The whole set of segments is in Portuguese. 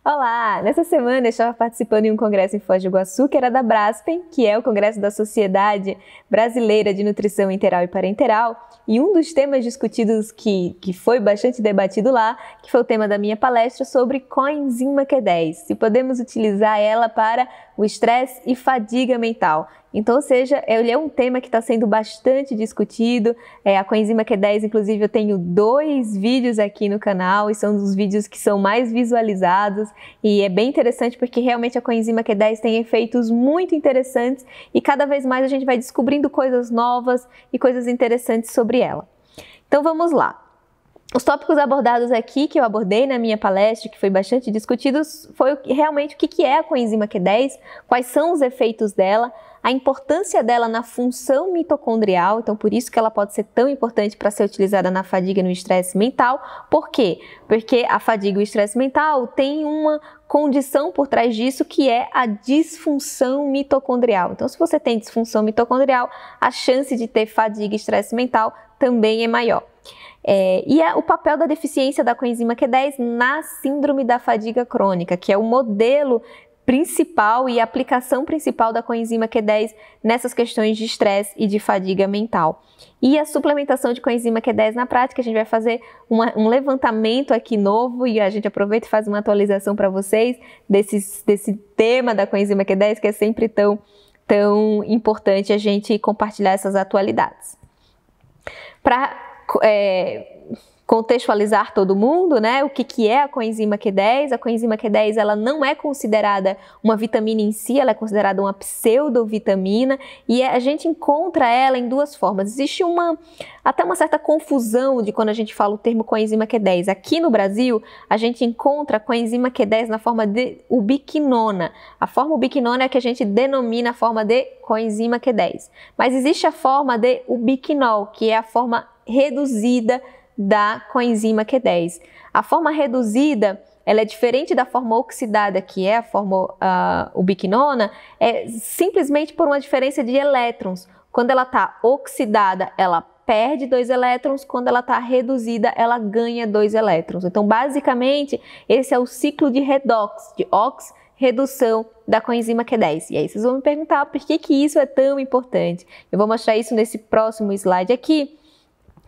Olá! Nessa semana eu estava participando em um congresso em Foz do Iguaçu, que era da Braskem, que é o Congresso da Sociedade Brasileira de Nutrição Enteral e Parenteral, e um dos temas discutidos que foi bastante debatido lá, que foi o tema da minha palestra sobre coenzima Q10, se podemos utilizar ela para o estresse e fadiga mental. Então, ou seja, ele é um tema que está sendo bastante discutido. A coenzima Q10, inclusive, eu tenho 2 vídeos aqui no canal e são dos vídeos que são mais visualizados. E é bem interessante porque realmente a coenzima Q10 tem efeitos muito interessantes e cada vez mais a gente vai descobrindo coisas novas e coisas interessantes sobre ela. Então, vamos lá. Os tópicos abordados aqui, que eu abordei na minha palestra, que foi bastante discutidos, foi realmente o que é a coenzima Q10, quais são os efeitos dela, a importância dela na função mitocondrial, então por isso que ela pode ser tão importante para ser utilizada na fadiga e no estresse mental. Por quê? Porque a fadiga e o estresse mental tem uma condição por trás disso que é a disfunção mitocondrial. Então, se você tem disfunção mitocondrial, a chance de ter fadiga e estresse mental também é maior. O papel da deficiência da coenzima Q10 na síndrome da fadiga crônica, que é o modelo principal e a aplicação principal da coenzima Q10 nessas questões de estresse e de fadiga mental. E a suplementação de coenzima Q10 na prática, a gente vai fazer um levantamento aqui novo e a gente aproveita e faz uma atualização para vocês desse tema da coenzima Q10, que é sempre tão importante a gente compartilhar essas atualidades. Para contextualizar todo mundo, né? O que é a coenzima Q10? A coenzima Q10 ela não é considerada uma vitamina em si, ela é considerada uma pseudovitamina e a gente encontra ela em 2 formas. Existe até uma certa confusão de quando a gente fala o termo coenzima Q10. Aqui no Brasil, a gente encontra a coenzima Q10 na forma de ubiquinona. A forma ubiquinona é que a gente denomina a forma de coenzima Q10. Mas existe a forma de ubiquinol, que é a forma reduzida da coenzima Q10. A forma reduzida, ela é diferente da forma oxidada, que é a forma ubiquinona, simplesmente por uma diferença de elétrons. Quando ela está oxidada, ela perde 2 elétrons, quando ela está reduzida, ela ganha 2 elétrons. Então, basicamente, esse é o ciclo de redox, de redução da coenzima Q10. E aí vocês vão me perguntar por que isso é tão importante. Eu vou mostrar isso nesse próximo slide aqui,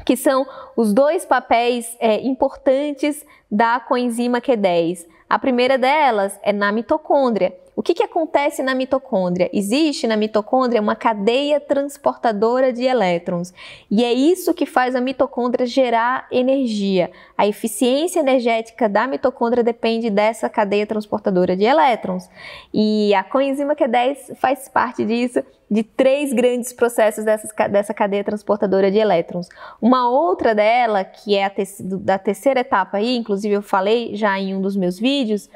que são os 2 papéis importantes da coenzima Q10. A primeira delas é na mitocôndria. O que acontece na mitocôndria? Existe na mitocôndria uma cadeia transportadora de elétrons e é isso que faz a mitocôndria gerar energia. A eficiência energética da mitocôndria depende dessa cadeia transportadora de elétrons e a coenzima Q10 faz parte disso, de 3 grandes processos dessa cadeia transportadora de elétrons. Uma outra dela, que é da terceira etapa aí, inclusive eu falei já em um dos meus vídeos,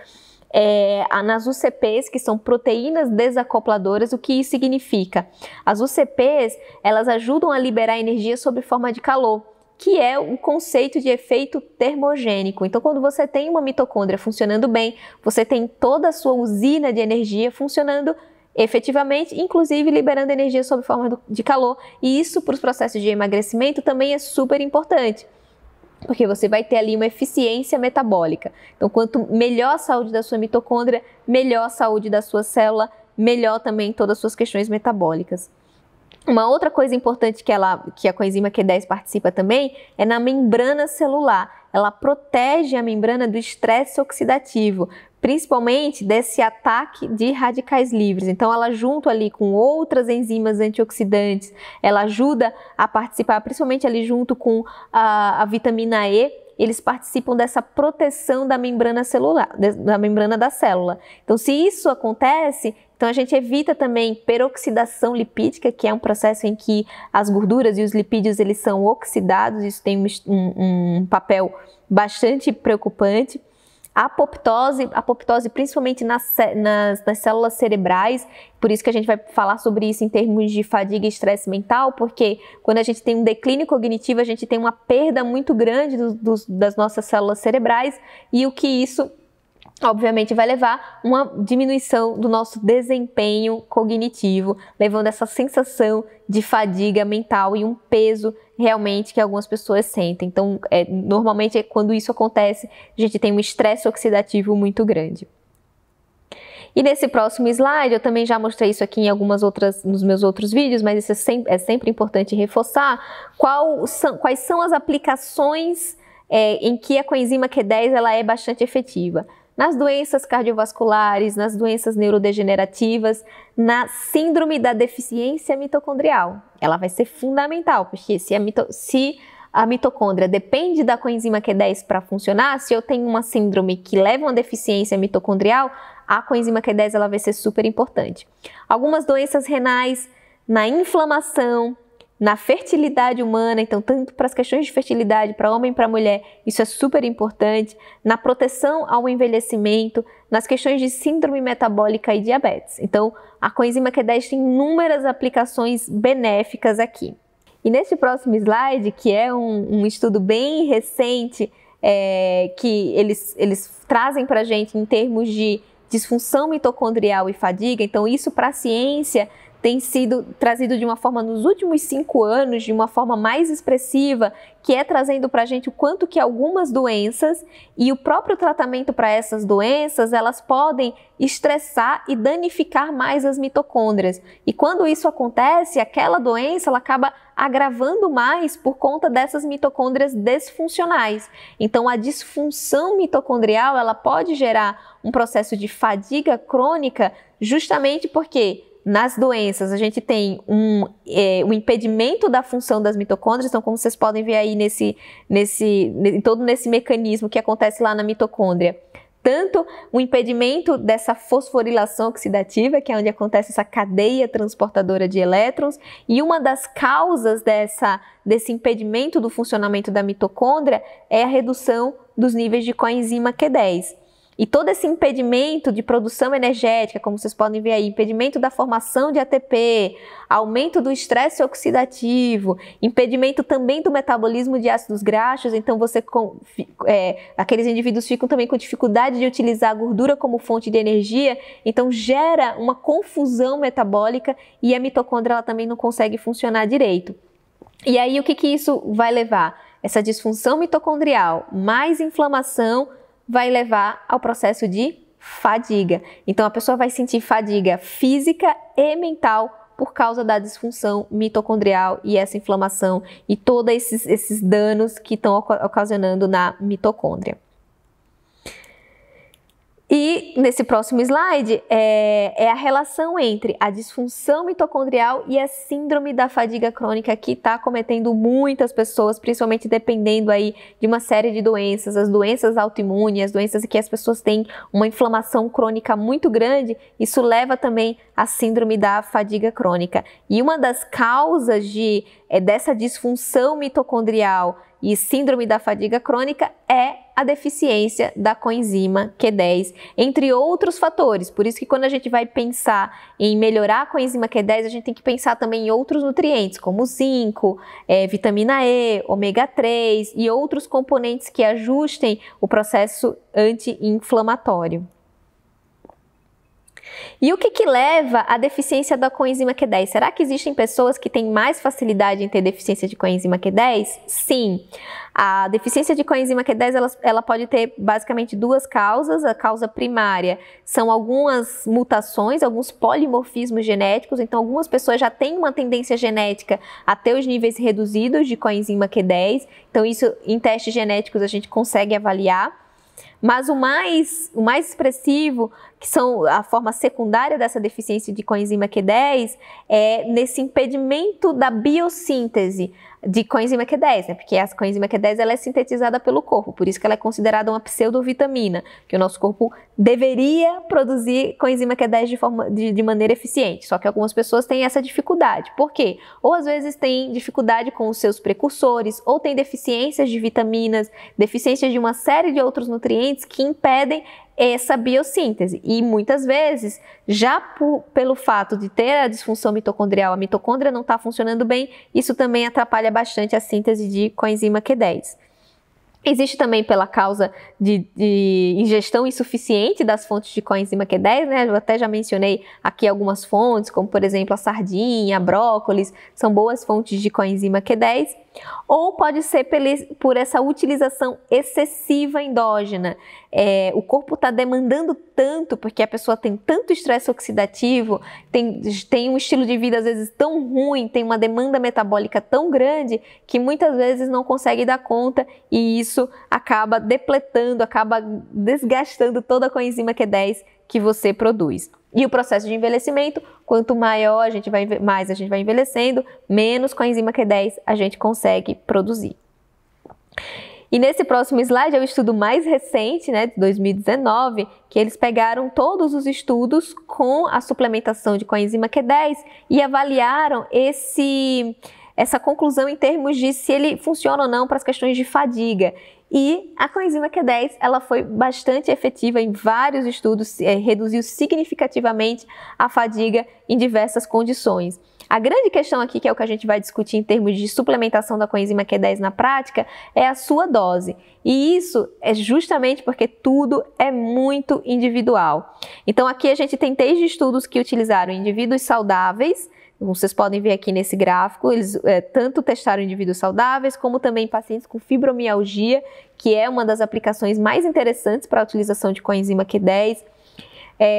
nas UCPs, que são proteínas desacopladoras. O que isso significa? As UCPs, elas ajudam a liberar energia sob forma de calor, que é o conceito de efeito termogênico. Então, quando você tem uma mitocôndria funcionando bem, você tem toda a sua usina de energia funcionando efetivamente, inclusive liberando energia sob forma de calor. E isso, para os processos de emagrecimento, também é super importante, porque você vai ter ali uma eficiência metabólica. Então, quanto melhor a saúde da sua mitocôndria, melhor a saúde da sua célula, melhor também todas as suas questões metabólicas. Uma outra coisa importante que a coenzima Q10 participa também é na membrana celular. Ela protege a membrana do estresse oxidativo, principalmente desse ataque de radicais livres. Então, ela junto ali com outras enzimas antioxidantes, ela ajuda a participar, principalmente ali junto com a vitamina E, eles participam dessa proteção da membrana celular, da membrana da célula. Então, se isso acontece, então a gente evita também peroxidação lipídica, que é um processo em que as gorduras e os lipídios eles são oxidados. Isso tem um papel bastante preocupante. A apoptose principalmente nas células cerebrais, por isso que a gente vai falar sobre isso em termos de fadiga e estresse mental, porque quando a gente tem um declínio cognitivo, a gente tem uma perda muito grande das nossas células cerebrais, e o que isso obviamente vai levar uma diminuição do nosso desempenho cognitivo, levando essa sensação de fadiga mental e um peso realmente que algumas pessoas sentem. Então, normalmente quando isso acontece, a gente tem um estresse oxidativo muito grande. E nesse próximo slide, eu também já mostrei isso aqui nos meus outros vídeos, mas isso é sempre importante reforçar, quais são as aplicações em que a coenzima Q10 ela é bastante efetiva. Nas doenças cardiovasculares, nas doenças neurodegenerativas, na síndrome da deficiência mitocondrial. Ela vai ser fundamental, porque se a mitocôndria depende da coenzima Q10 para funcionar, se eu tenho uma síndrome que leva a uma deficiência mitocondrial, a coenzima Q10 ela vai ser super importante. Algumas doenças renais, na inflamação, na fertilidade humana, então tanto para as questões de fertilidade, para homem e para mulher, isso é super importante, na proteção ao envelhecimento, nas questões de síndrome metabólica e diabetes. Então, a coenzima Q10 tem inúmeras aplicações benéficas aqui. E neste próximo slide, que é um estudo bem recente, que eles trazem para a gente em termos de disfunção mitocondrial e fadiga, então isso para a ciência tem sido trazido de uma forma nos últimos 5 anos, de uma forma mais expressiva, que é trazendo para a gente o quanto que algumas doenças e o próprio tratamento para essas doenças, elas podem estressar e danificar mais as mitocôndrias. E quando isso acontece, aquela doença ela acaba agravando mais por conta dessas mitocôndrias desfuncionais. Então, a disfunção mitocondrial, ela pode gerar um processo de fadiga crônica, justamente porque nas doenças, a gente tem um impedimento da função das mitocôndrias, então como vocês podem ver aí todo nesse mecanismo que acontece lá na mitocôndria, tanto o impedimento dessa fosforilação oxidativa, que é onde acontece essa cadeia transportadora de elétrons, e uma das causas desse impedimento do funcionamento da mitocôndria é a redução dos níveis de coenzima Q10. E todo esse impedimento de produção energética, como vocês podem ver aí, impedimento da formação de ATP, aumento do estresse oxidativo, impedimento também do metabolismo de ácidos graxos, então aqueles indivíduos ficam também com dificuldade de utilizar a gordura como fonte de energia, então gera uma confusão metabólica e a mitocôndria ela também não consegue funcionar direito. E aí o que isso vai levar? Essa disfunção mitocondrial mais inflamação vai levar ao processo de fadiga. Então, a pessoa vai sentir fadiga física e mental por causa da disfunção mitocondrial e essa inflamação e todos esses danos que estão ocasionando na mitocôndria. E nesse próximo slide é a relação entre a disfunção mitocondrial e a síndrome da fadiga crônica que está acometendo muitas pessoas, principalmente dependendo aí de uma série de doenças, as doenças autoimunes, as doenças em que as pessoas têm uma inflamação crônica muito grande, isso leva também à síndrome da fadiga crônica. E uma das causas dessa disfunção mitocondrial e síndrome da fadiga crônica é a deficiência da coenzima Q10, entre outros fatores. Por isso que quando a gente vai pensar em melhorar a coenzima Q10, a gente tem que pensar também em outros nutrientes, como zinco, vitamina E, ômega 3 e outros componentes que ajustem o processo anti-inflamatório. E o que leva à deficiência da coenzima Q10? Será que existem pessoas que têm mais facilidade em ter deficiência de coenzima Q10? Sim. A deficiência de coenzima Q10 ela pode ter basicamente duas causas. A causa primária são algumas mutações, alguns polimorfismos genéticos. Então, algumas pessoas já têm uma tendência genética a ter os níveis reduzidos de coenzima Q10. Então, isso em testes genéticos a gente consegue avaliar. Mas o mais expressivo, que são a forma secundária dessa deficiência de coenzima Q10, é nesse impedimento da biossíntese de coenzima Q10, né? Porque a coenzima Q10 ela é sintetizada pelo corpo, por isso que ela é considerada uma pseudovitamina, que o nosso corpo deveria produzir coenzima Q10 de maneira eficiente, só que algumas pessoas têm essa dificuldade. Por quê? Ou às vezes têm dificuldade com os seus precursores, ou têm deficiências de vitaminas, deficiências de uma série de outros nutrientes que impedem essa biossíntese. E muitas vezes, já pelo fato de ter a disfunção mitocondrial, a mitocôndria não está funcionando bem, isso também atrapalha bastante a síntese de coenzima Q10. Existe também pela causa de ingestão insuficiente das fontes de coenzima Q10, né? Eu até já mencionei aqui algumas fontes, como por exemplo a sardinha, a brócolis, são boas fontes de coenzima Q10. Ou pode ser por essa utilização excessiva endógena. O corpo está demandando tanto, porque a pessoa tem tanto estresse oxidativo, tem um estilo de vida às vezes tão ruim, tem uma demanda metabólica tão grande, que muitas vezes não consegue dar conta, e isso acaba depletando, acaba desgastando toda a coenzima Q10 que você produz. E o processo de envelhecimento, quanto maior mais a gente vai envelhecendo, menos coenzima Q10 a gente consegue produzir. E nesse próximo slide é o estudo mais recente, né, de 2019, que eles pegaram todos os estudos com a suplementação de coenzima Q10 e avaliaram essa conclusão em termos de se ele funciona ou não para as questões de fadiga. E a coenzima Q10 ela foi bastante efetiva em vários estudos, reduziu significativamente a fadiga em diversas condições. A grande questão aqui, que é o que a gente vai discutir em termos de suplementação da coenzima Q10 na prática, é a sua dose. E isso é justamente porque tudo é muito individual. Então aqui a gente tem 3 estudos que utilizaram indivíduos saudáveis. Vocês podem ver aqui nesse gráfico, eles tanto testaram indivíduos saudáveis, como também pacientes com fibromialgia, que é uma das aplicações mais interessantes para a utilização de coenzima Q10.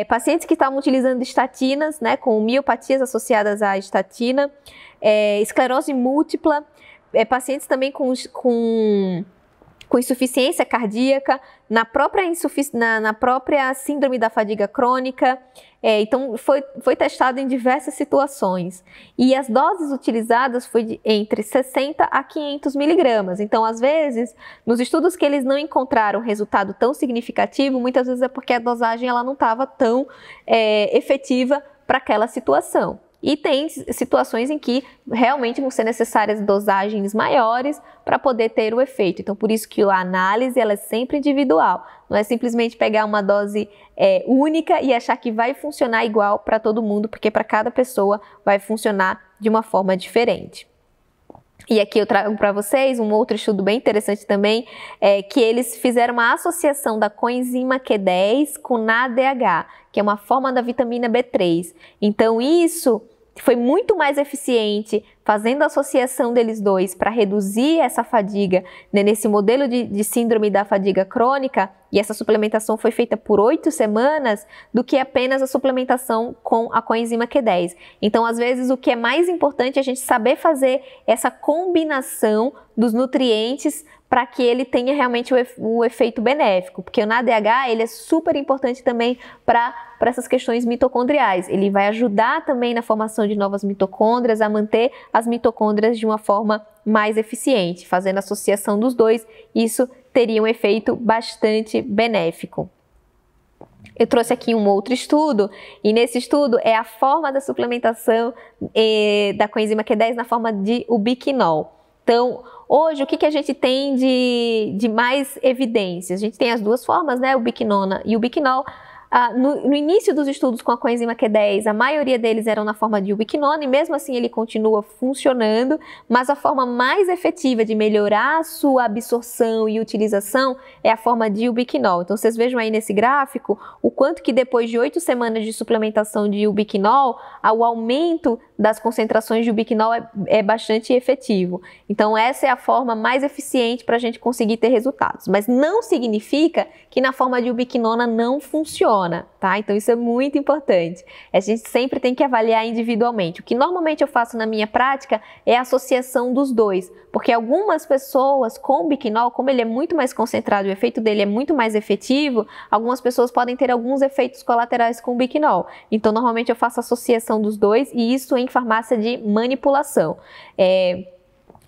Pacientes que estavam utilizando estatinas, né, com miopatias associadas à estatina, esclerose múltipla, pacientes também com insuficiência cardíaca, na própria síndrome da fadiga crônica. Então, foi testado em diversas situações. E as doses utilizadas foi entre 60 a 500 miligramas. Então, às vezes, nos estudos que eles não encontraram resultado tão significativo, muitas vezes é porque a dosagem ela não estava tão efetiva para aquela situação. E tem situações em que realmente vão ser necessárias dosagens maiores para poder ter o efeito. Então, por isso que a análise ela é sempre individual. Não é simplesmente pegar uma dose única e achar que vai funcionar igual para todo mundo, porque para cada pessoa vai funcionar de uma forma diferente. E aqui eu trago para vocês um outro estudo bem interessante também, que eles fizeram uma associação da coenzima Q10 com NADH, que é uma forma da vitamina B3. Então isso foi muito mais eficiente fazendo a associação deles dois para reduzir essa fadiga, né, nesse modelo de síndrome da fadiga crônica, e essa suplementação foi feita por 8 semanas, do que apenas a suplementação com a coenzima Q10. Então, às vezes, o que é mais importante é a gente saber fazer essa combinação dos nutrientes para que ele tenha realmente o efeito benéfico, porque o NADH ele é super importante também para essas questões mitocondriais. Ele vai ajudar também na formação de novas mitocôndrias, a manter as mitocôndrias de uma forma mais eficiente. Fazendo a associação dos dois, isso teria um efeito bastante benéfico. Eu trouxe aqui um outro estudo, e nesse estudo é a forma da suplementação da coenzima Q10 na forma de ubiquinol. Então, hoje, o que a gente tem de mais evidências? A gente tem as duas formas, né? Ubiquinona e ubiquinol. No início dos estudos com a coenzima Q10, a maioria deles eram na forma de ubiquinona, e mesmo assim ele continua funcionando, mas a forma mais efetiva de melhorar a sua absorção e utilização é a forma de ubiquinol. Então vocês vejam aí nesse gráfico o quanto que depois de 8 semanas de suplementação de ubiquinol, o aumento das concentrações de ubiquinol é bastante efetivo. Então essa é a forma mais eficiente para a gente conseguir ter resultados, mas não significa que na forma de ubiquinona não funciona. Tá? Então isso é muito importante. A gente sempre tem que avaliar individualmente. O que normalmente eu faço na minha prática é a associação dos dois, porque algumas pessoas com o ubiquinol, como ele é muito mais concentrado, o efeito dele é muito mais efetivo, algumas pessoas podem ter alguns efeitos colaterais com o ubiquinol. Então normalmente eu faço a associação dos dois, e isso em farmácia de manipulação.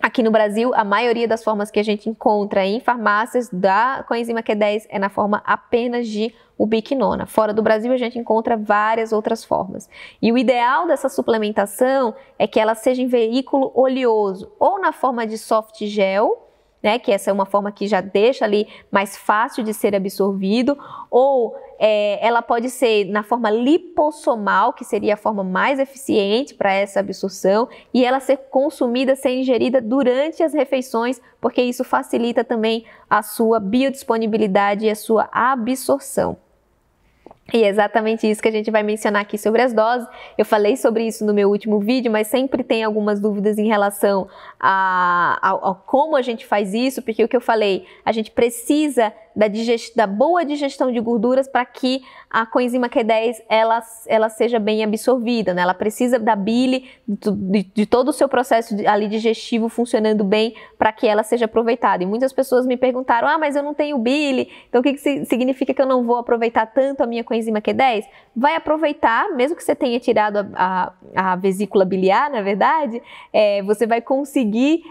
Aqui no Brasil, a maioria das formas que a gente encontra em farmácias da coenzima Q10 é na forma apenas de ubiquinona. Fora do Brasil, a gente encontra várias outras formas. E o ideal dessa suplementação é que ela seja em veículo oleoso, ou na forma de soft gel, né, que essa é uma forma que já deixa ali mais fácil de ser absorvido, ou ela pode ser na forma lipossomal, que seria a forma mais eficiente para essa absorção, e ela ser consumida, ser ingerida durante as refeições, porque isso facilita também a sua biodisponibilidade e a sua absorção. E é exatamente isso que a gente vai mencionar aqui sobre as doses. Eu falei sobre isso no meu último vídeo, mas sempre tem algumas dúvidas em relação a como a gente faz isso, porque o que eu falei, a gente precisa da boa digestão de gorduras para que a coenzima Q10 ela seja bem absorvida, né? Ela precisa da bile, de todo o seu processo ali digestivo funcionando bem para que ela seja aproveitada. E muitas pessoas me perguntaram, mas eu não tenho bile, então o que significa que eu não vou aproveitar tanto a minha coenzima Q10? Vai aproveitar, mesmo que você tenha tirado a vesícula biliar, na verdade, você vai conseguir,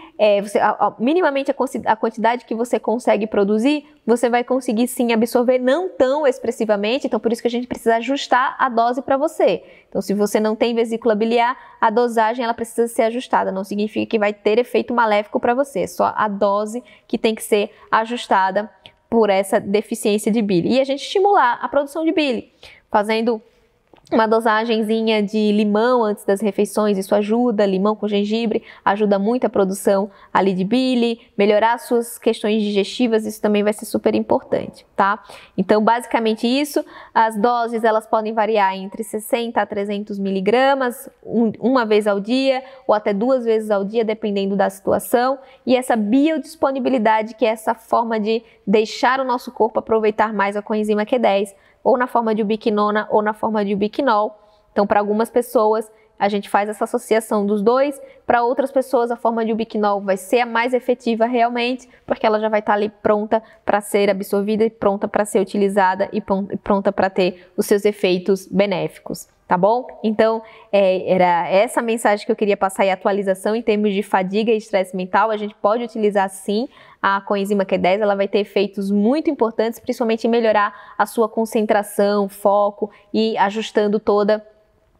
minimamente a quantidade que você consegue produzir, você vai conseguir sim absorver, não tão expressivamente, então por isso que a gente precisa ajustar a dose para você. Então se você não tem vesícula biliar, a dosagem ela precisa ser ajustada, não significa que vai ter efeito maléfico para você, é só a dose que tem que ser ajustada por essa deficiência de bile. E a gente estimular a produção de bile, fazendo uma dosagenzinha de limão antes das refeições, isso ajuda, limão com gengibre, ajuda muito a produção ali de bile, melhorar as suas questões digestivas, isso também vai ser super importante, tá? Então, basicamente isso, as doses elas podem variar entre 60 a 300 miligramas, uma vez ao dia, ou até 2 vezes ao dia, dependendo da situação, e essa biodisponibilidade, que é essa forma de deixar o nosso corpo aproveitar mais a coenzima Q10, ou na forma de ubiquinona ou na forma de ubiquinol. Então, para algumas pessoas, a gente faz essa associação dos dois. Para outras pessoas, a forma de ubiquinol vai ser a mais efetiva realmente, porque ela já vai estar ali pronta para ser absorvida, pronta para ser utilizada e pronta para ter os seus efeitos benéficos. Tá bom? Então, era essa mensagem que eu queria passar, e atualização em termos de fadiga e estresse mental. A gente pode utilizar sim a coenzima Q10, ela vai ter efeitos muito importantes, principalmente em melhorar a sua concentração, foco e ajustando toda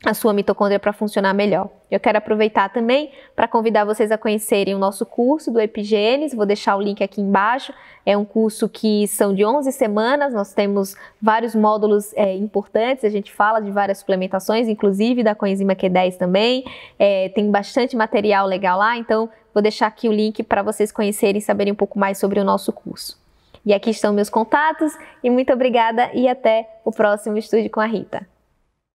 a sua mitocôndria para funcionar melhor. Eu quero aproveitar também para convidar vocês a conhecerem o nosso curso do Epigenes, vou deixar o link aqui embaixo. É um curso que são de 11 semanas, nós temos vários módulos importantes, a gente fala de várias suplementações, inclusive da coenzima Q10 também, tem bastante material legal lá, então vou deixar aqui o link para vocês conhecerem e saberem um pouco mais sobre o nosso curso. E aqui estão meus contatos, e muito obrigada e até o próximo Estude com a Rita.